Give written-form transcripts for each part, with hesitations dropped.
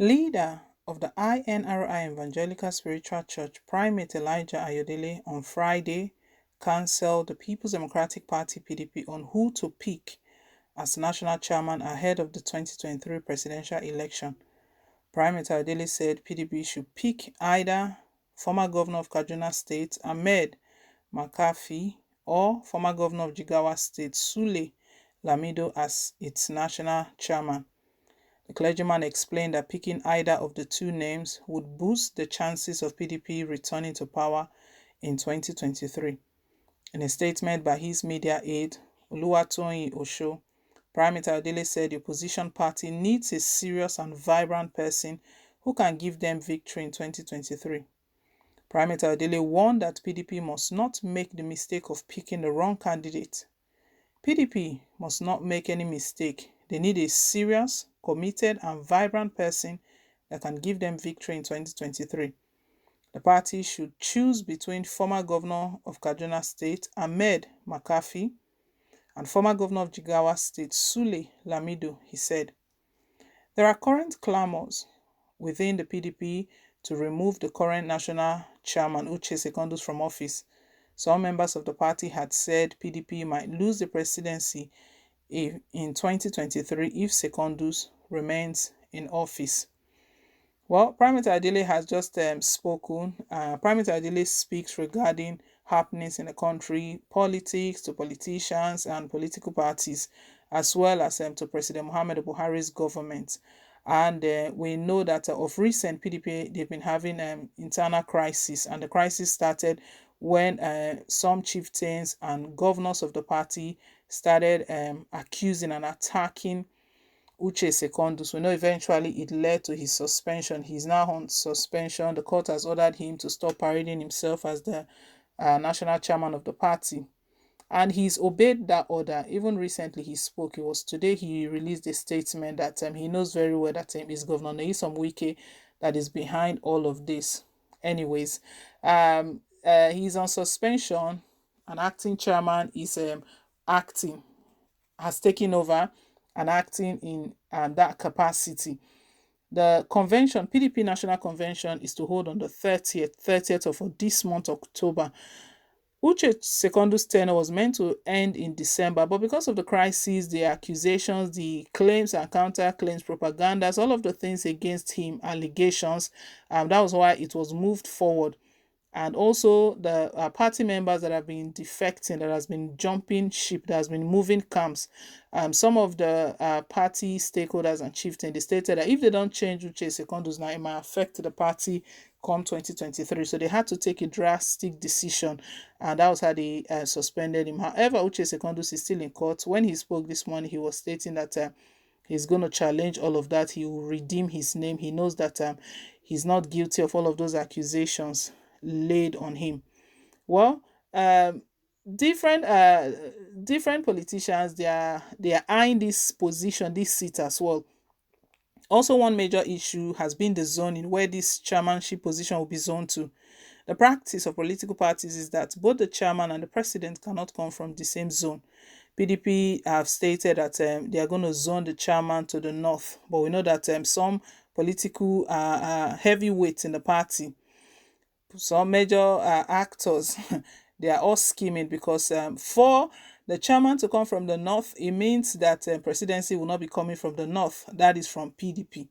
Leader of the INRI Evangelical Spiritual Church, Primate Elijah Ayodele, on Friday cancelled the People's Democratic Party (PDP) on who to pick as national chairman ahead of the 2023 presidential election. Primate Ayodele said PDP should pick either former governor of Kaduna State, Ahmed Makafi, or former governor of Jigawa State, Sule Lamido, as its national chairman. The clergyman explained that picking either of the two names would boost the chances of PDP returning to power in 2023. In a statement by his media aide, Oluwatoyin Osho, Primate Ayodele said the opposition party needs a serious and vibrant person who can give them victory in 2023. Primate Ayodele warned that PDP must not make the mistake of picking the wrong candidate. PDP must not make any mistake. They need a serious, committed, and vibrant person that can give them victory in 2023. The party should choose between former governor of Kaduna State, Ahmed Makafi, and former governor of Jigawa State, Sule Lamido, he said. There are current clamors within the PDP to remove the current national chairman, Uche Secondus, from office. Some members of the party had said PDP might lose the presidency in 2023 if Secondus remains in office. Well, Primate Ayodele has just spoken. Primate Ayodele speaks regarding happenings in the country, politics, to politicians and political parties, as well as to President Muhammadu Buhari's government. And we know that of recent, PDP, they've been having internal crisis, and the crisis started when some chieftains and governors of the party started accusing and attacking Uche Secondus. We know eventually it led to his suspension. He's now on suspension. The court has ordered him to stop parading himself as the national chairman of the party. And he's obeyed that order. Even recently he spoke. It was today he released a statement that he knows very well that it's Governor Nyesom Wike that is behind all of this. Anyways, he's on suspension. An acting chairman is has taken over and acting in that capacity. The convention, PDP National Convention, is to hold on the 30th of this month, October. Uche Secondus' tenure was meant to end in December, but because of the crisis, the accusations, the claims and counter-claims, propagandas, all of the things against him, allegations, that was why it was moved forward. And also the party members that have been defecting, that has been jumping ship, that has been moving camps. Some of the party stakeholders and chieftains, they stated that if they don't change Uche Secondus now, it might affect the party come 2023. So they had to take a drastic decision, and that was how they suspended him. However, Uche Secondus is still in court. When he spoke this morning, he was stating that he's going to challenge all of that. He will redeem his name. He knows that he's not guilty of all of those accusations laid on him. Well, different different politicians, they are eyeing this position, this seat as well. Also, one major issue has been the zoning, where this chairmanship position will be zoned to. The practice of political parties is that both the chairman and the president cannot come from the same zone. PDP have stated that they are going to zone the chairman to the north, but we know that some political heavyweights in the party, some major actors, they are all scheming, because for the chairman to come from the north, it means that presidency will not be coming from the north, that is from PDP.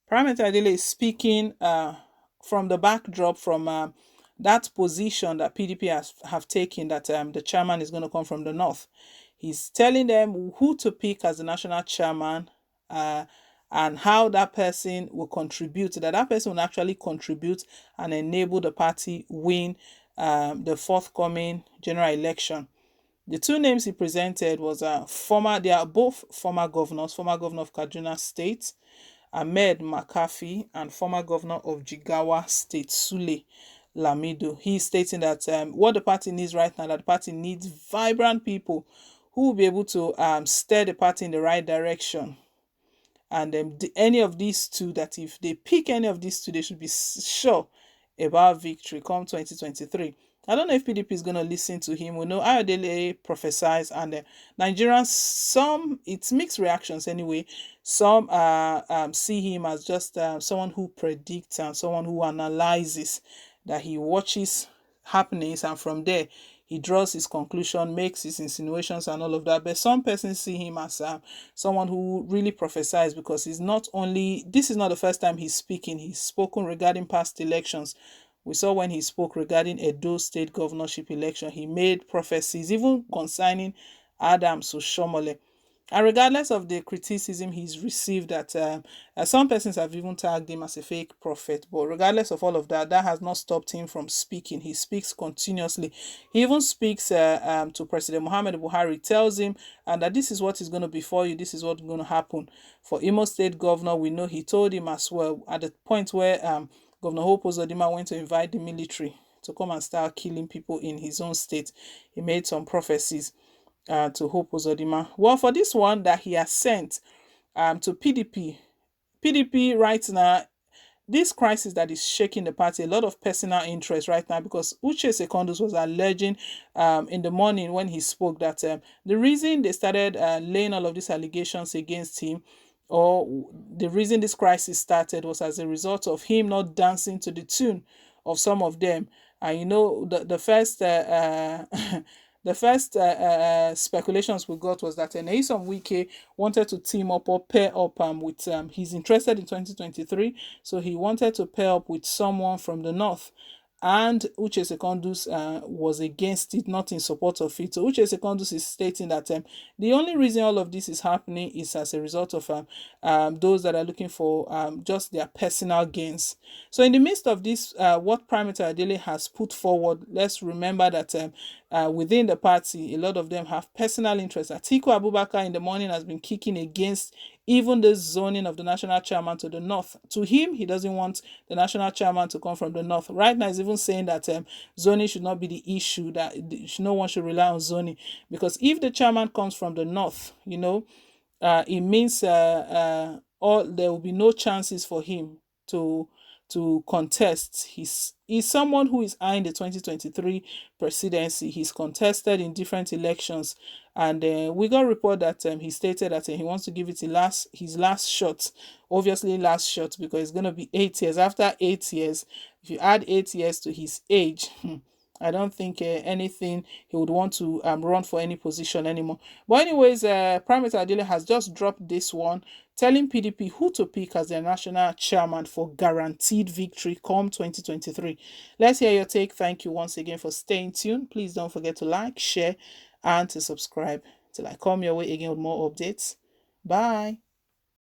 Primate Ayodele is speaking from the backdrop, from that position that PDP have taken, that the chairman is going to come from the north. He's telling them who to pick as the national chairman, and how that person will contribute, that person will actually contribute and enable the party win the forthcoming general election. The two names he presented was they are both former governors, former governor of Kaduna State, Ahmed Makafi, and former governor of Jigawa State, Sule Lamido. He is stating that what the party needs right now, that the party needs vibrant people who will be able to steer the party in the right direction. And any of these two, that if they pick any of these two, they should be sure about victory come 2023. I don't know if PDP is going to listen to him. We know Ayodele prophesies, and Nigerians, some, it's mixed reactions anyway. Some see him as just someone who predicts and someone who analyzes, that he watches happenings and from there he draws his conclusion, makes his insinuations and all of that. But some persons see him as someone who really prophesies, because he's not only, this is not the first time he's speaking. He's spoken regarding past elections. We saw when he spoke regarding Edo State governorship election, he made prophecies even concerning Adams Oshomole. And regardless of the criticism he's received, that some persons have even tagged him as a fake prophet, but regardless of all of that, that has not stopped him from speaking. He speaks continuously. He even speaks to President Muhammad Buhari, tells him and that this is what is going to be for you, this is what's going to happen. For Imo State governor, we know he told him as well at the point where Governor Hope Uzodinma went to invite the military to come and start killing people in his own state. He made some prophecies to Hope Uzodinma. Well, for this one that he has sent to PDP right now, this crisis that is shaking the party, a lot of personal interest right now, because Uche Secondus was alleging in the morning when he spoke that the reason they started laying all of these allegations against him, or the reason this crisis started, was as a result of him not dancing to the tune of some of them. And you know, the first the first speculations we got was that Nyesom Wike wanted to team up or pair up with, he's interested in 2023, so he wanted to pair up with someone from the north. And Uche Secondus was against it, not in support of it. So Uche Secondus is stating that the only reason all of this is happening is as a result of those that are looking for just their personal gains. So in the midst of this, what Primate Ayodele has put forward, let's remember that within the party, a lot of them have personal interests. Atiku Abubakar in the morning has been kicking against even the zoning of the national chairman to the north. To him, he doesn't want the national chairman to come from the north. Right now, he's even saying that zoning should not be the issue, that no one should rely on zoning. Because if the chairman comes from the north, you know, it means all there will be no chances for him to contest. He's someone who is eyeing the 2023 presidency. He's contested in different elections, and we got a report that he stated that he wants to give it his last shot. Obviously, last shot, because it's going to be 8 years. After 8 years, if you add 8 years to his age, I don't think anything he would want to run for any position anymore. But anyways, Primate Ayodele has just dropped this one, telling PDP who to pick as their national chairman for guaranteed victory come 2023. Let's hear your take. Thank you once again for staying tuned. Please don't forget to like, share, and to subscribe till I come your way again with more updates. Bye.